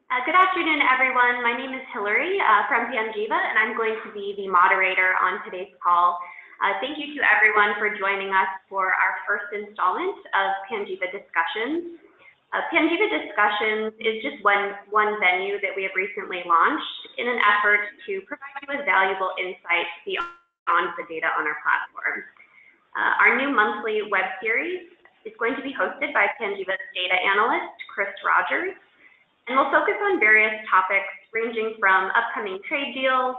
Good afternoon, everyone. My name is Hillary from Panjiva, and I'm going to be the moderator on today's call. Thank you to everyone for joining us for our first installment of Panjiva Discussions. Panjiva Discussions is just one venue that we have recently launched in an effort to provide you with valuable insights beyond the data on our platform. Our new monthly web series is going to be hosted by Panjiva's data analyst, Chris Rogers, and we'll focus on various topics ranging from upcoming trade deals,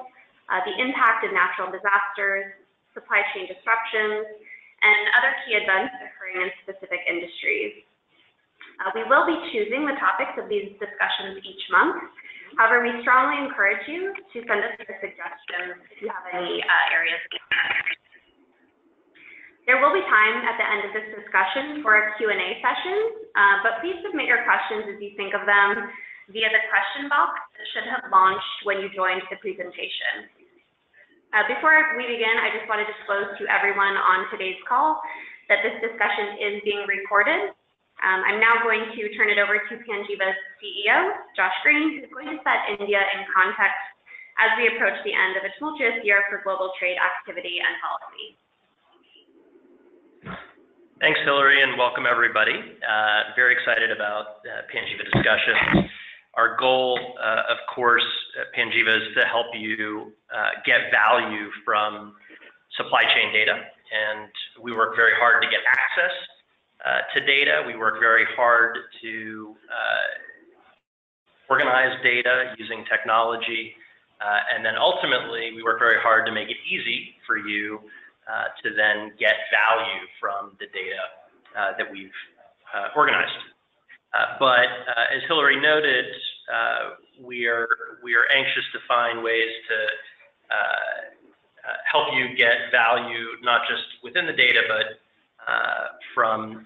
the impact of natural disasters, supply chain disruptions, and other key events occurring in specific industries. We will be choosing the topics of these discussions each month. However, we strongly encourage you to send us your suggestions if you have any areas of interest. There will be time at the end of this discussion for a Q&A session, but please submit your questions as you think of them via the question box that should have launched when you joined the presentation. Before we begin, I just want to disclose to everyone on today's call that this discussion is being recorded. I'm now going to turn it over to Panjiva's CEO, Josh Green, who's going to set India in context as we approach the end of a tumultuous year for global trade activity and policy. Thanks, Hillary, and welcome everybody. Very excited about Panjiva Discussions. Our goal, of course, at Panjiva is to help you get value from supply chain data, and we work very hard to get access to data. We work very hard to organize data using technology, and then ultimately we work very hard to make it easy for you to then get value from the data that we've organized. But as Hillary noted, we are anxious to find ways to help you get value, not just within the data, but from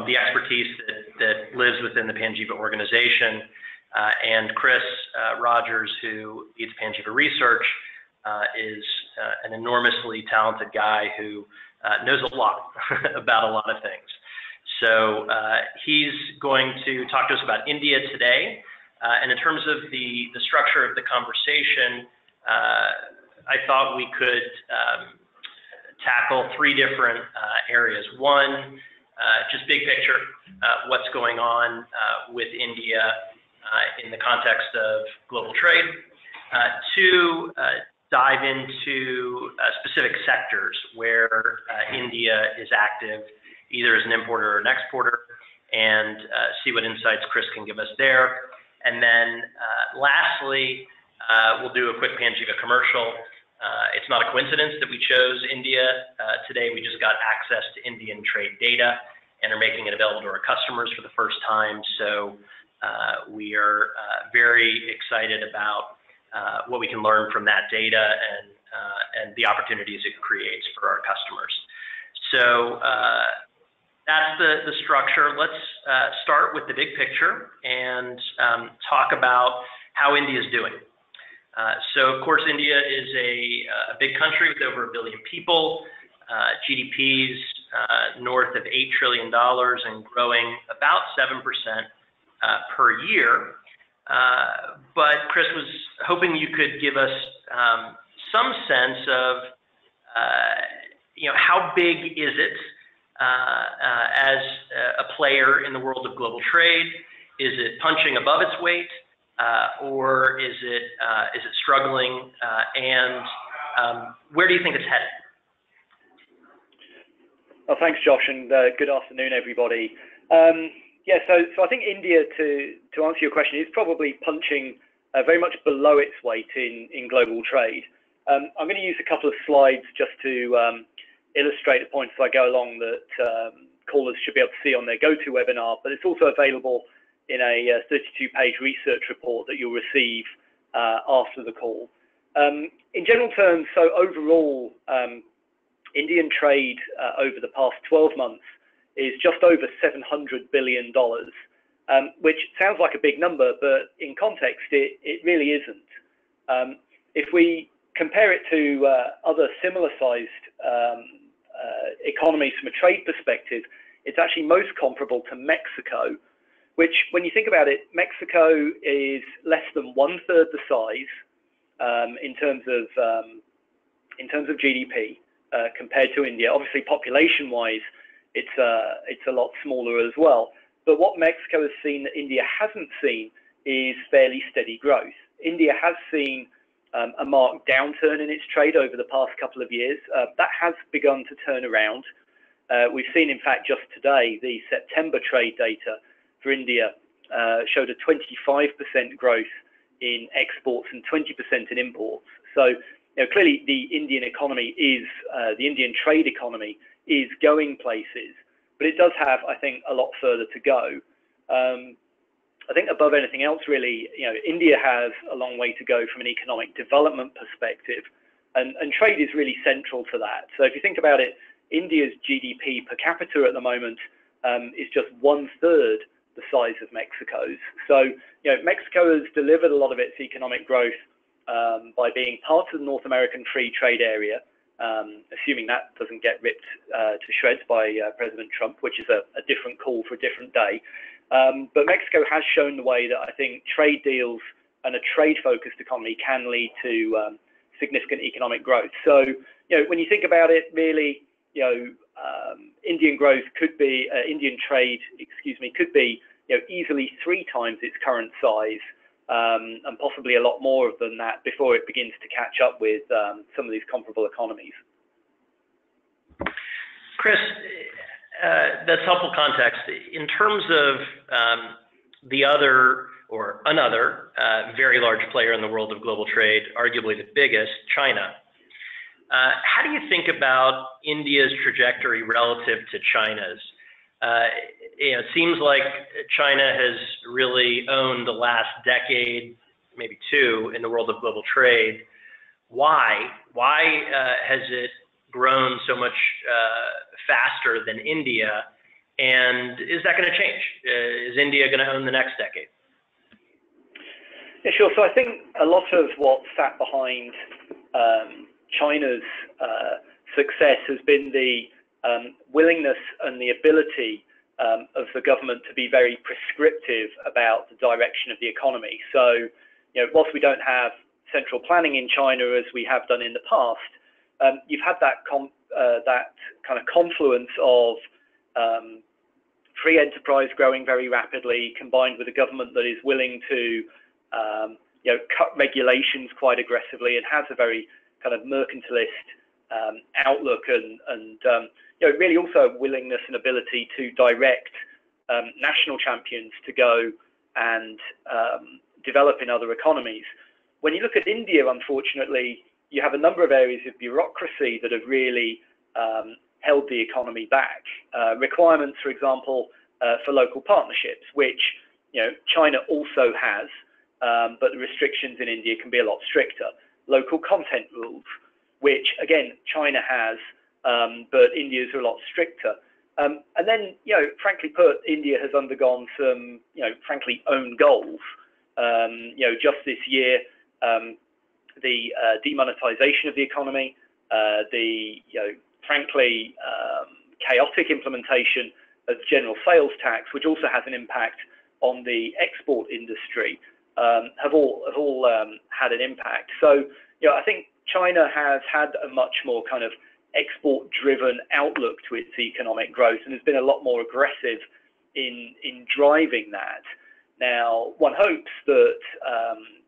the expertise that lives within the Panjiva organization. And Chris Rogers, who leads Panjiva Research, is an enormously talented guy who knows a lot about a lot of things. So he's going to talk to us about India today. And in terms of the structure of the conversation, I thought we could tackle three different areas. One, just big picture, what's going on with India in the context of global trade. Two, dive into specific sectors where India is active, either as an importer or an exporter, and see what insights Chris can give us there. And then lastly, we'll do a quick Panjiva commercial. It's not a coincidence that we chose India. Today we just got access to Indian trade data and are making it available to our customers for the first time. So we are very excited about what we can learn from that data and the opportunities it creates for our customers. So that's the structure. Let's start with the big picture and talk about how India is doing. So of course, India is a big country with over 1 billion people, GDPs north of $8 trillion and growing about 7% per year. But Chris was hoping you could give us some sense of, how big is it as a player in the world of global trade? Is it punching above its weight, or is it struggling? And where do you think it's headed? Well, thanks, Josh, and good afternoon, everybody. Yeah, so I think India, to answer your question, is probably punching very much below its weight in global trade. I'm going to use a couple of slides just to illustrate the points as I go along that callers should be able to see on their GoToWebinar, but it's also available in a 32-page research report that you'll receive after the call. In general terms, so overall, Indian trade over the past 12 months is just over $700 billion, which sounds like a big number, but in context, it really isn't. If we compare it to other similar-sized economies from a trade perspective, it's actually most comparable to Mexico, which, when you think about it, Mexico is less than 1/3 the size in terms of GDP compared to India. Obviously, population-wise, it's a lot smaller as well. But what Mexico has seen that India hasn't seen is fairly steady growth. India has seen a marked downturn in its trade over the past couple of years. That has begun to turn around. We've seen, in fact, just today, the September trade data for India showed a 25% growth in exports and 20% in imports. So, clearly the Indian economy is, the Indian trade economy is going places, but it does have, I think, a lot further to go. I think above anything else, really, India has a long way to go from an economic development perspective, and trade is really central to that. So if you think about it, India's GDP per capita at the moment is just 1/3 the size of Mexico's. So, Mexico has delivered a lot of its economic growth by being part of the North American Free Trade Area, assuming that doesn't get ripped to shreds by President Trump, which is a different call for a different day. But Mexico has shown the way that I think trade deals and a trade-focused economy can lead to significant economic growth. So, when you think about it, really, Indian growth could be, Indian trade, could be, easily 3 times its current size, and possibly a lot more than that before it begins to catch up with some of these comparable economies. Chris, that's helpful context. In terms of the other or another very large player in the world of global trade, arguably the biggest, China, how do you think about India's trajectory relative to China's? It seems like China has really owned the last decade, maybe 2, in the world of global trade. Why? Why has it grown so much faster than India? And is that going to change? Is India going to own the next decade? Yeah, sure. So I think a lot of what sat behind China's success has been the willingness and the ability of the government to be very prescriptive about the direction of the economy. So, whilst we don't have central planning in China as we have done in the past, you've had that kind of confluence of free enterprise growing very rapidly, combined with a government that is willing to cut regulations quite aggressively and has a very kind of mercantilist outlook, and really also a willingness and ability to direct national champions to go and develop in other economies. When you look at India, unfortunately, you have a number of areas of bureaucracy that have really held the economy back. Requirements, for example, for local partnerships, which China also has, but the restrictions in India can be a lot stricter. Local content rules, which again China has, but India's are a lot stricter. And then, frankly put, India has undergone some, frankly, own goals. Just this year, the demonetization of the economy, the frankly chaotic implementation of general sales tax, which also has an impact on the export industry, have all had an impact. So, I think China has had a much more kind of export-driven outlook to its economic growth and has been a lot more aggressive in driving that. Now, one hopes that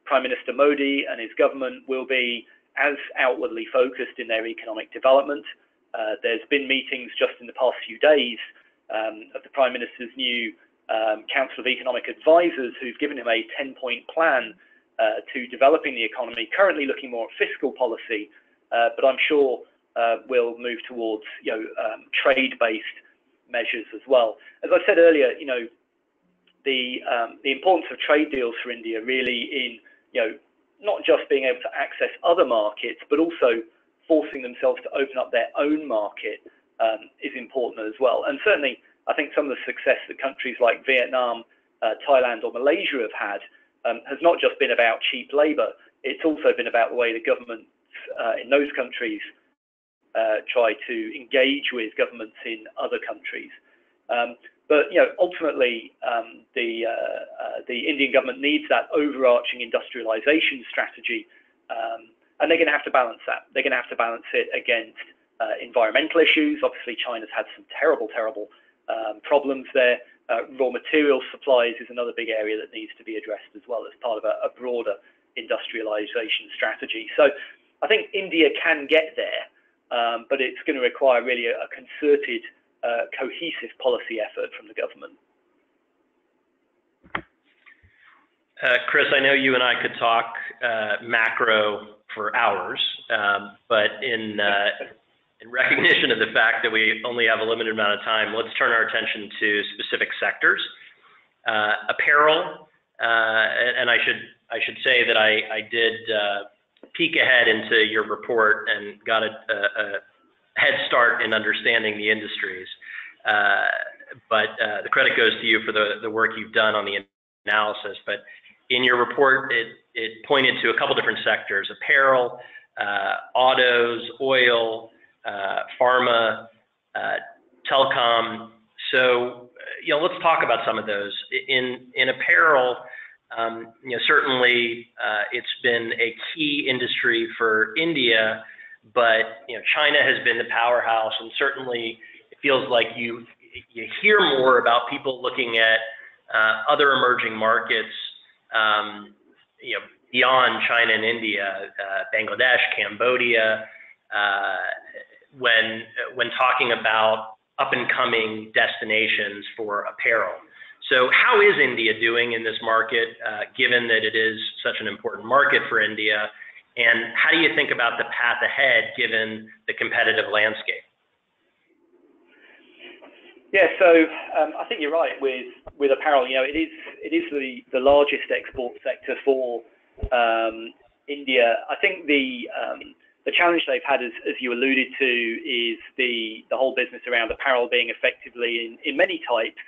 Prime Minister Modi and his government will be as outwardly focused in their economic development. There's been meetings just in the past few days of the Prime Minister's new Council of Economic Advisors, who've given him a 10-point plan to developing the economy, currently looking more at fiscal policy, but I'm sure we'll move towards trade-based measures as well. As I said earlier, the importance of trade deals for India really in not just being able to access other markets, but also forcing themselves to open up their own market is important as well. And certainly, I think some of the success that countries like Vietnam, Thailand, or Malaysia have had has not just been about cheap labor. It's also been about the way the governments in those countries try to engage with governments in other countries. But ultimately, the Indian government needs that overarching industrialization strategy, and they're going to have to balance that. They're going to have to balance it against environmental issues. Obviously, China's had some terrible problems there. Raw material supplies is another big area that needs to be addressed as well as part of a broader industrialization strategy. So I think India can get there, but it's going to require really a concerted, cohesive policy effort from the government. Chris, I know you and I could talk macro for hours, but in recognition of the fact that we only have a limited amount of time, let's turn our attention to specific sectors. Apparel, and I should say that I did peek ahead into your report and got a head start in understanding the industries. But the credit goes to you for the work you've done on the analysis. But in your report, it pointed to a couple different sectors: apparel, autos, oil, pharma, telecom. So, let's talk about some of those. In apparel, certainly it's been a key industry for India, but China has been the powerhouse, and certainly it feels like you hear more about people looking at other emerging markets, beyond China and India, Bangladesh, Cambodia, when talking about up-and-coming destinations for apparel. So how is India doing in this market, given that it is such an important market for India? And how do you think about the path ahead, given the competitive landscape? Yeah, so I think you're right with apparel. It is the largest export sector for India. I think the challenge they've had, as you alluded to, is the whole business around apparel being effectively, in many types,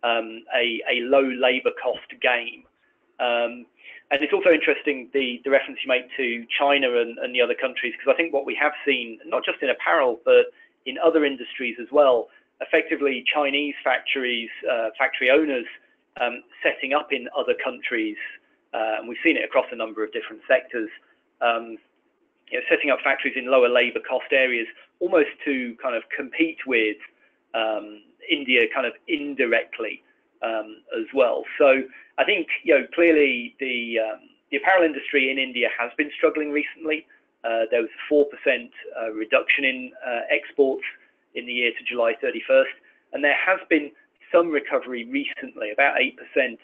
a low labour cost game. And it's also interesting the reference you make to China and the other countries, because I think what we have seen, not just in apparel, but in other industries as well, effectively Chinese factory owners setting up in other countries, and we've seen it across a number of different sectors, setting up factories in lower labour cost areas, almost to kind of compete with India kind of indirectly as well. So I think clearly the apparel industry in India has been struggling recently. There was a 4% reduction in exports in the year to July 31st, and there has been some recovery recently, about 8%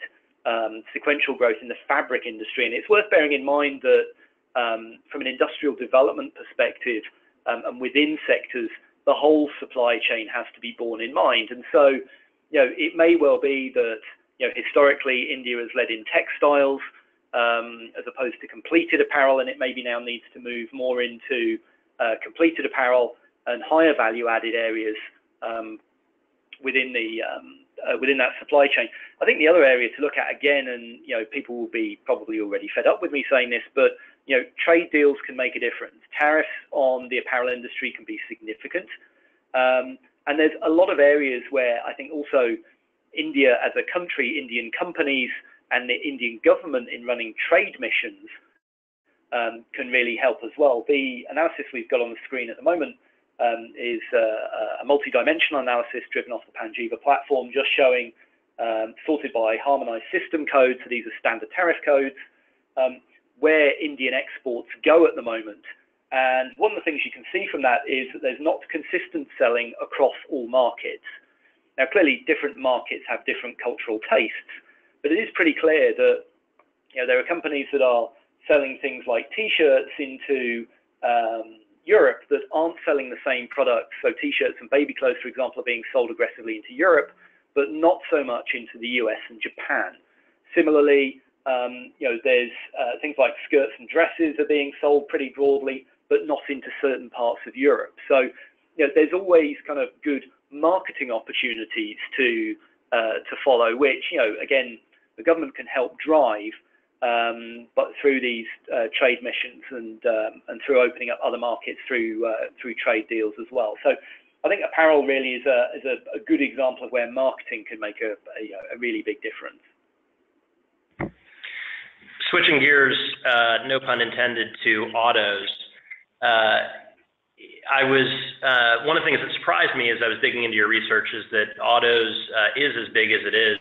sequential growth in the fabric industry. And it's worth bearing in mind that from an industrial development perspective, and within sectors, the whole supply chain has to be borne in mind. And so, it may well be that, historically India has led in textiles as opposed to completed apparel, and it maybe now needs to move more into completed apparel and higher value added areas within that supply chain. I think the other area to look at again, and people will be probably already fed up with me saying this, but trade deals can make a difference. Tariffs on the apparel industry can be significant, and there's a lot of areas where I think also India as a country, Indian companies, and the Indian government in running trade missions can really help as well. The analysis we've got on the screen at the moment is a multi-dimensional analysis driven off the Panjiva platform, just showing, sorted by harmonized system codes, so these are standard tariff codes, where Indian exports go at the moment. And one of the things you can see from that is that there's not consistent selling across all markets. Now, clearly, different markets have different cultural tastes, but it is pretty clear that there are companies that are selling things like T-shirts into Europe that aren't selling the same products. So T-shirts and baby clothes, for example, are being sold aggressively into Europe, but not so much into the US and Japan. Similarly, there's things like skirts and dresses are being sold pretty broadly, but not into certain parts of Europe. So there's always kind of good marketing opportunities to follow, which again the government can help drive, but through these trade missions and through opening up other markets through trade deals as well. So I think apparel really is a good example of where marketing can make a really big difference. Switching gears, no pun intended, to autos. One of the things that surprised me as I was digging into your research is that autos is as big as it is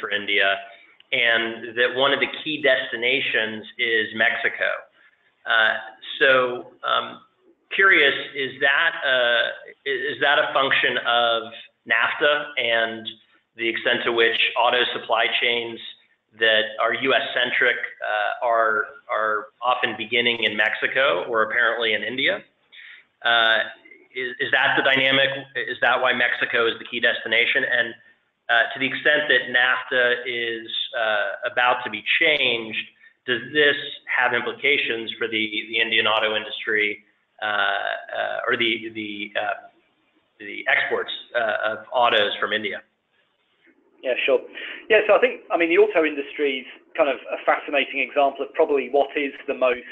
for India, and that one of the key destinations is Mexico. Curious, is that a function of NAFTA and the extent to which auto supply chains that are U.S.-centric are often beginning in Mexico or apparently in India? Is that the dynamic? Is that why Mexico is the key destination? And to the extent that NAFTA is about to be changed, does this have implications for the Indian auto industry or the exports of autos from India? Yeah, sure. Yeah, so I mean, the auto industry is kind of a fascinating example of probably what is the most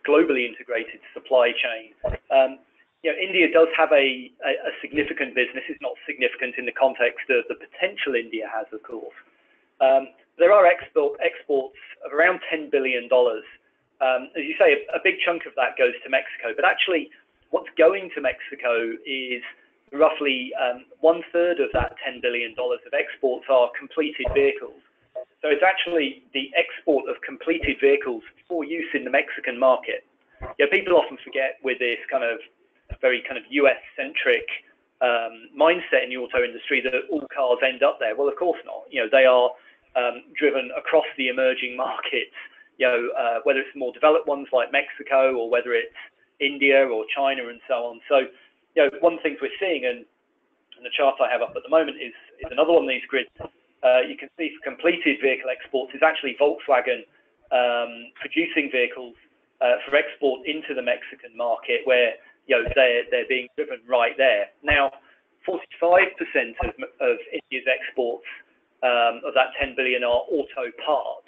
globally integrated supply chain. India does have a significant business. It's not significant in the context of the potential India has, of course. There are exports of around $10 billion. As you say, a big chunk of that goes to Mexico, but actually what's going to Mexico is roughly 1/3 of that $10 billion of exports are completed vehicles. So it's actually the export of completed vehicles for use in the Mexican market. People often forget with this kind of very kind of US-centric mindset in the auto industry that all cars end up there. Well, of course not. They are driven across the emerging markets, whether it's more developed ones like Mexico or whether it's India or China and so on. So, one of the things we're seeing, and the chart I have up at the moment is another one of these grids. You can see for completed vehicle exports is actually Volkswagen producing vehicles for export into the Mexican market, where they're being driven right there. Now, 45% of India's exports of that 10 billion are auto parts,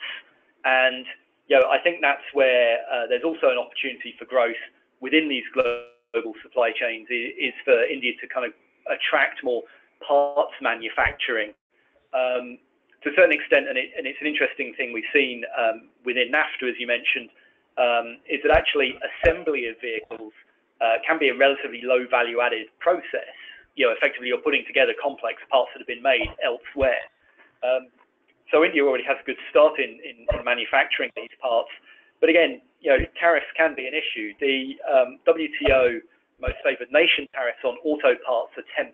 and I think that's where there's also an opportunity for growth within these global supply chains is for India to kind of attract more parts manufacturing. To a certain extent, and it's an interesting thing we've seen within NAFTA, as you mentioned, is that actually assembly of vehicles can be a relatively low value added process. Effectively you're putting together complex parts that have been made elsewhere. So India already has a good start in manufacturing these parts. But again, tariffs can be an issue. The WTO most favored nation tariffs on auto parts are 10%,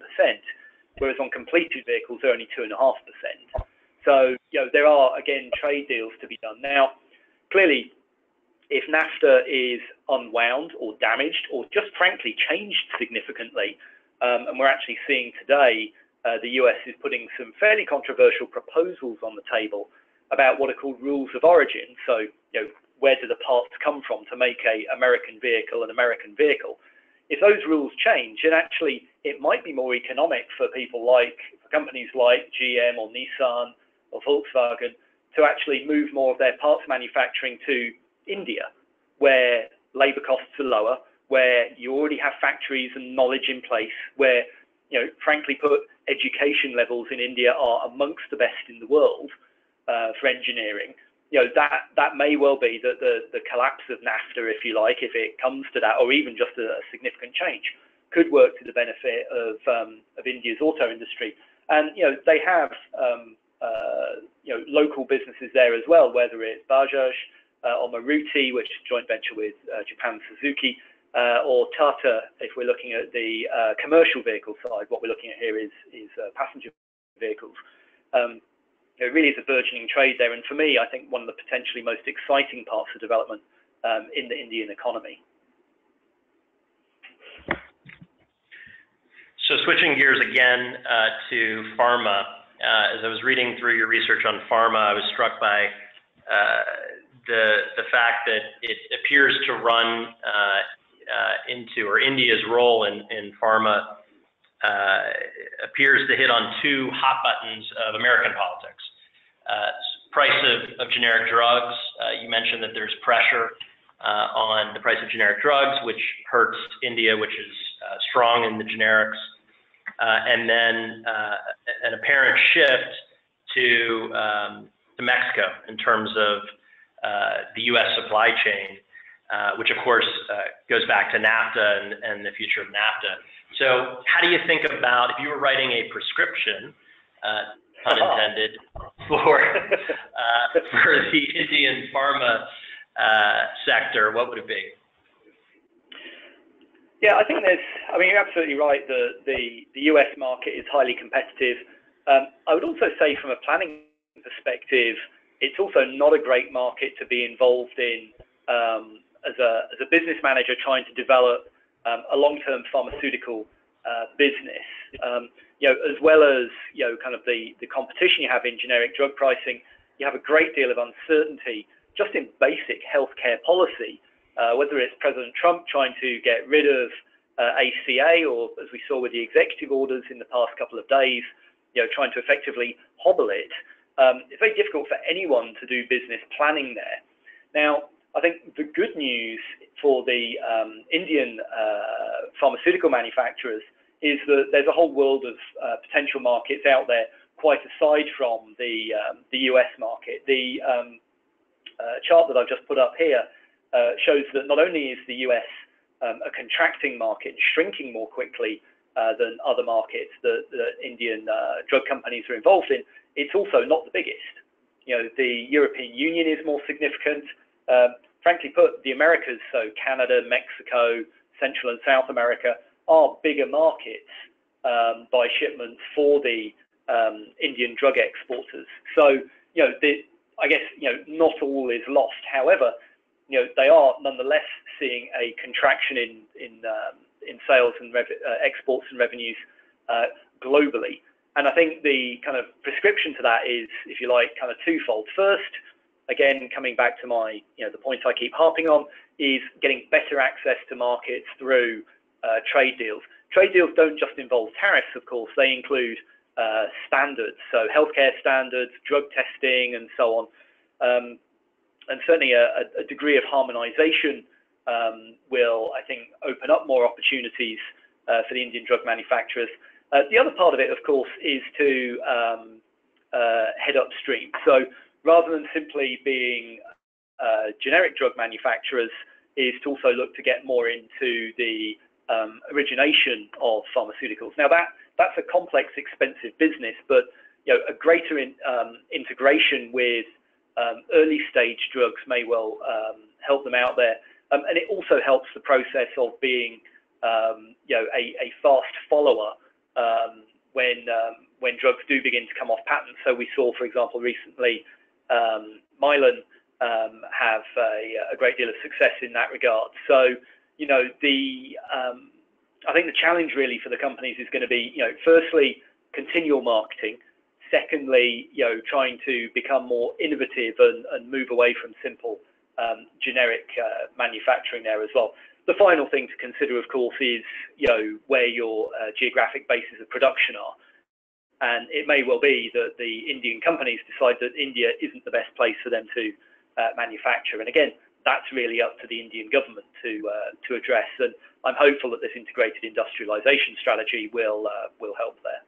whereas on completed vehicles they're only 2.5%. So there are again trade deals to be done. Now, clearly, if NAFTA is unwound or damaged or just frankly changed significantly, and we're actually seeing today the US is putting some fairly controversial proposals on the table about what are called rules of origin. So, where do the parts come from to make a American vehicle an American vehicle? If those rules change, and actually it might be more economic for companies like GM or Nissan or Volkswagen to actually move more of their parts manufacturing to India, where labor costs are lower, where you already have factories and knowledge in place, where, frankly put, education levels in India are amongst the best in the world for engineering. That may well be that the collapse of NAFTA, if you like, if it comes to that, or even just a significant change, could work to the benefit of India's auto industry. And they have local businesses there as well, whether it's Bajaj or Maruti, which is a joint venture with Japan Suzuki, or Tata. If we're looking at the commercial vehicle side, what we're looking at here is passenger vehicles. It really is a burgeoning trade there, and for me, I think one of the potentially most exciting parts of development in the Indian economy. So switching gears again to pharma, as I was reading through your research on pharma, I was struck by the fact that it appears to run or India's role in pharma appears to hit on two hot buttons of American politics. Price of generic drugs. You mentioned that there's pressure on the price of generic drugs, which hurts India, which is strong in the generics, and then an apparent shift to Mexico in terms of the U.S. supply chain, which of course goes back to NAFTA and the future of NAFTA. So how do you think about, if you were writing a prescription, pun intended, for the Indian pharma sector, what would it be? Yeah, I think you're absolutely right. The US market is highly competitive. I would also say from a planning perspective, it's also not a great market to be involved in as a business manager trying to develop a long-term pharmaceutical business. As well as kind of the competition you have in generic drug pricing, you have a great deal of uncertainty just in basic healthcare policy. Whether it's President Trump trying to get rid of ACA, or as we saw with the executive orders in the past couple of days, trying to effectively hobble it. It's very difficult for anyone to do business planning there. Now, I think the good news for the Indian pharmaceutical manufacturers is that there's a whole world of potential markets out there, quite aside from the US market. The chart that I've just put up here shows that not only is the US a contracting market, shrinking more quickly than other markets that Indian drug companies are involved in, it's also not the biggest. The European Union is more significant. Frankly put, the Americas, so Canada, Mexico, Central and South America, are bigger markets by shipments for the Indian drug exporters. So, I guess, not all is lost. However, they are nonetheless seeing a contraction in sales and exports and revenues globally. And I think the kind of prescription to that is, if you like, kind of twofold. First, again, coming back to my, the points I keep harping on, is getting better access to markets through trade deals. Trade deals don't just involve tariffs, of course. They include standards, so healthcare standards, drug testing, and so on. And certainly a degree of harmonization will, I think, open up more opportunities for the Indian drug manufacturers. The other part of it, of course, is to head upstream. So rather than simply being generic drug manufacturers, is to also look to get more into the origination of pharmaceuticals. Now that's a complex, expensive business, but a greater integration with early stage drugs may well help them out there, and it also helps the process of being a fast follower when drugs do begin to come off patent. So we saw, for example, recently Mylan have a great deal of success in that regard. So I think the challenge really for the companies is going to be, firstly, continual marketing. Secondly, trying to become more innovative and move away from simple generic manufacturing there as well. The final thing to consider, of course, is where your geographic bases of production are. And it may well be that the Indian companies decide that India isn't the best place for them to manufacture. And again, that's really up to the Indian government to address. And I'm hopeful that this integrated industrialization strategy will help there.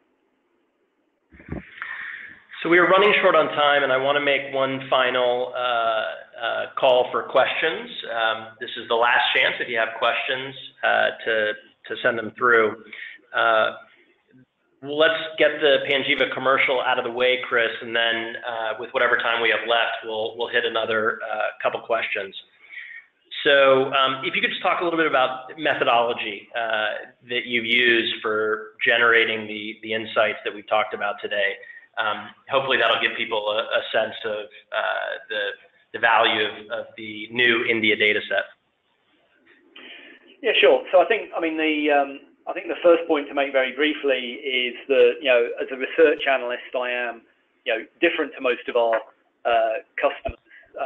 So we are running short on time, and I want to make one final call for questions. This is the last chance, if you have questions, to send them through. Let's get the Panjiva commercial out of the way, Chris, and then with whatever time we have left, we'll hit another couple questions. So if you could just talk a little bit about methodology that you use for generating the insights that we've talked about today. Hopefully that'll give people a sense of the value of the new India data set. Yeah, sure. So I think the first point to make very briefly is that, as a research analyst, I am, different to most of our customers.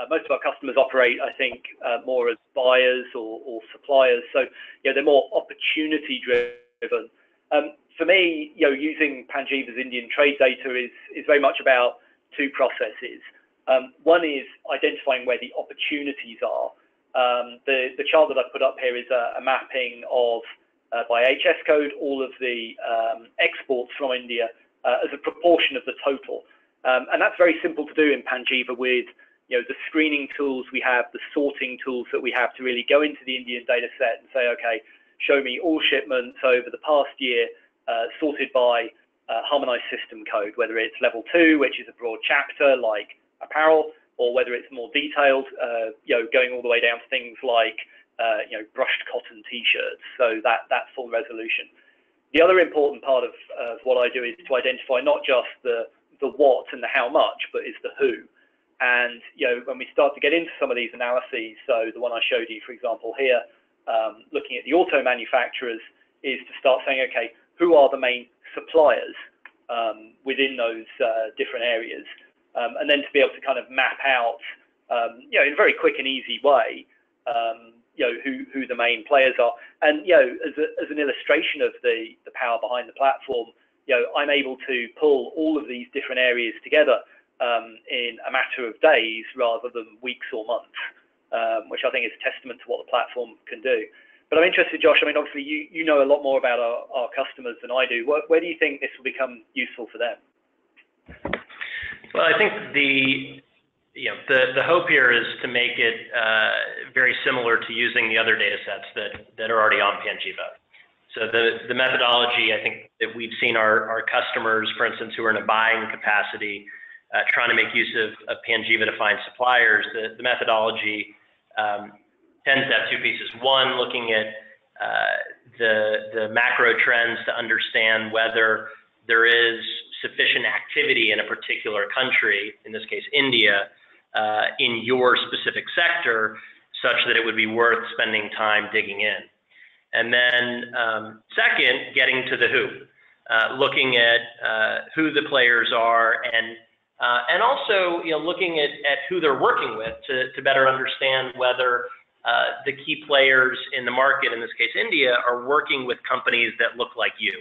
Most of our customers operate, I think, more as buyers or suppliers. So, they're more opportunity driven. For me, using Panjiva's Indian trade data is very much about two processes. One is identifying where the opportunities are. The chart that I put up here is a mapping of by HS code, all of the exports from India as a proportion of the total. And that's very simple to do in Panjiva with the screening tools we have, the sorting tools that we have to really go into the Indian data set and say, okay, show me all shipments over the past year sorted by harmonized system code, whether it's level 2, which is a broad chapter like apparel, or whether it's more detailed, going all the way down to things like brushed cotton t-shirts, so that full resolution. The other important part of what I do is to identify not just the what and the how much, but is the who. And when we start to get into some of these analyses, so the one I showed you, for example, here, looking at the auto manufacturers, is to start saying, okay, who are the main suppliers within those different areas, and then to be able to kind of map out, in a very quick and easy way, who the main players are. And as an illustration of the power behind the platform, I'm able to pull all of these different areas together in a matter of days rather than weeks or months, which I think is a testament to what the platform can do. But I'm interested, Josh, I mean, obviously you know a lot more about our customers than I do. Where do you think this will become useful for them? Well, I think the hope here is to make it very similar to using the other data sets that are already on Panjiva. So the methodology, I think that we've seen our customers, for instance, who are in a buying capacity, trying to make use of Panjiva to find suppliers. The methodology tends to have two pieces. One, looking at the macro trends to understand whether there is sufficient activity in a particular country, in this case India, in your specific sector, such that it would be worth spending time digging in. And then second, getting to the who, looking at who the players are, and also looking at who they're working with to better understand whether the key players in the market, in this case India, are working with companies that look like you.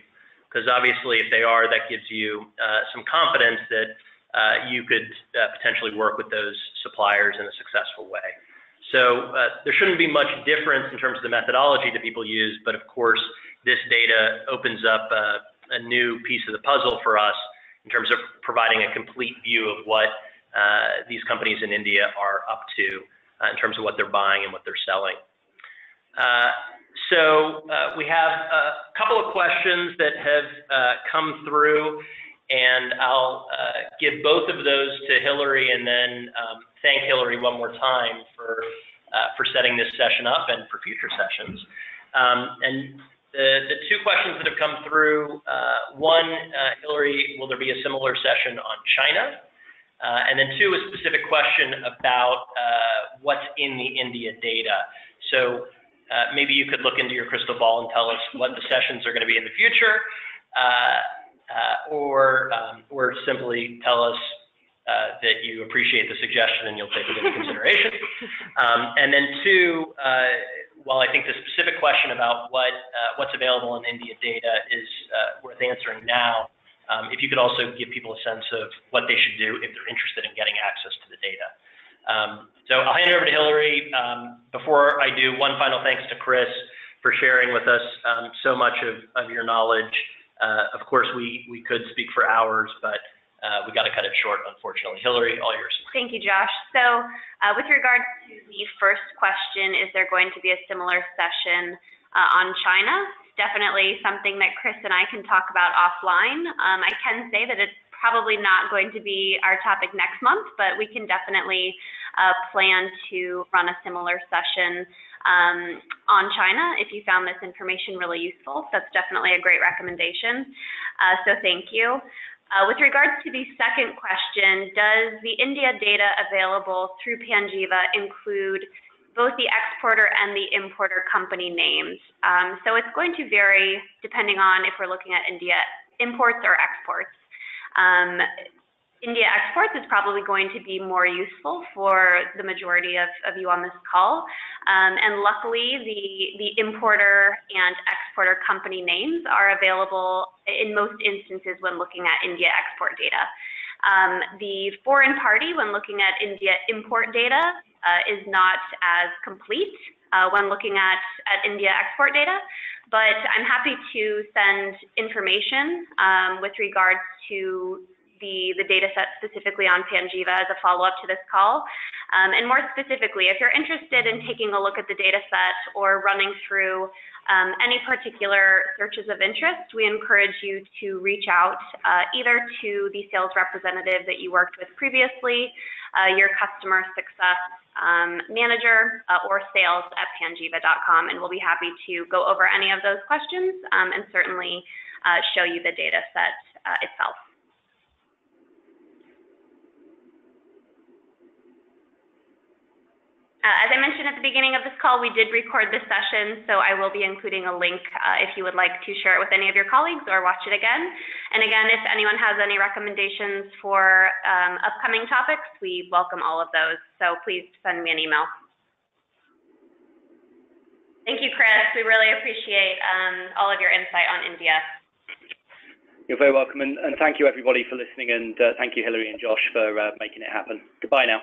Because obviously if they are, that gives you some confidence that you could potentially work with those suppliers in a successful way. So there shouldn't be much difference in terms of the methodology that people use, but of course this data opens up a new piece of the puzzle for us in terms of providing a complete view of what these companies in India are up to in terms of what they're buying and what they're selling. So we have a couple of questions that have come through, and I'll give both of those to Hillary, and then thank Hillary one more time for setting this session up and for future sessions. And the two questions that have come through, one, Hillary, will there be a similar session on China? And then two, a specific question about what's in the India data. So maybe you could look into your crystal ball and tell us what the sessions are going to be in the future, or simply tell us that you appreciate the suggestion and you'll take it into consideration. And then two, while I think the specific question about what's available in India data is worth answering now, if you could also give people a sense of what they should do if they're interested in getting access to the data. So I'll hand it over to Hillary. Before I do, one final thanks to Chris for sharing with us so much of your knowledge. Of course, we could speak for hours, but we got to cut it short, unfortunately. Hillary, all yours. Thank you, Josh. So with regards to the first question, is there going to be a similar session on China? Definitely something that Chris and I can talk about offline. I can say that it's probably not going to be our topic next month, but we can definitely plan to run a similar session on China if you found this information really useful. So that's definitely a great recommendation. So thank you. With regards to the second question, does the India data available through Panjiva include both the exporter and the importer company names? So it's going to vary depending on if we're looking at India imports or exports. India exports is probably going to be more useful for the majority of you on this call. And luckily, the importer and exporter company names are available in most instances when looking at India export data. The foreign party, when looking at India import data, is not as complete when looking at India export data, but I'm happy to send information with regards to the data set specifically on Panjiva as a follow-up to this call. And more specifically, if you're interested in taking a look at the data set or running through any particular searches of interest, we encourage you to reach out either to the sales representative that you worked with previously, your customer success manager, or sales@panjiva.com, and we'll be happy to go over any of those questions and certainly show you the data set itself. As I mentioned at the beginning of this call, we did record this session, so I will be including a link if you would like to share it with any of your colleagues or watch it again. And again, if anyone has any recommendations for upcoming topics, we welcome all of those. So please send me an email. Thank you, Chris. We really appreciate all of your insight on India. You're very welcome, and thank you everybody for listening, and thank you Hillary and Josh for making it happen. Goodbye now.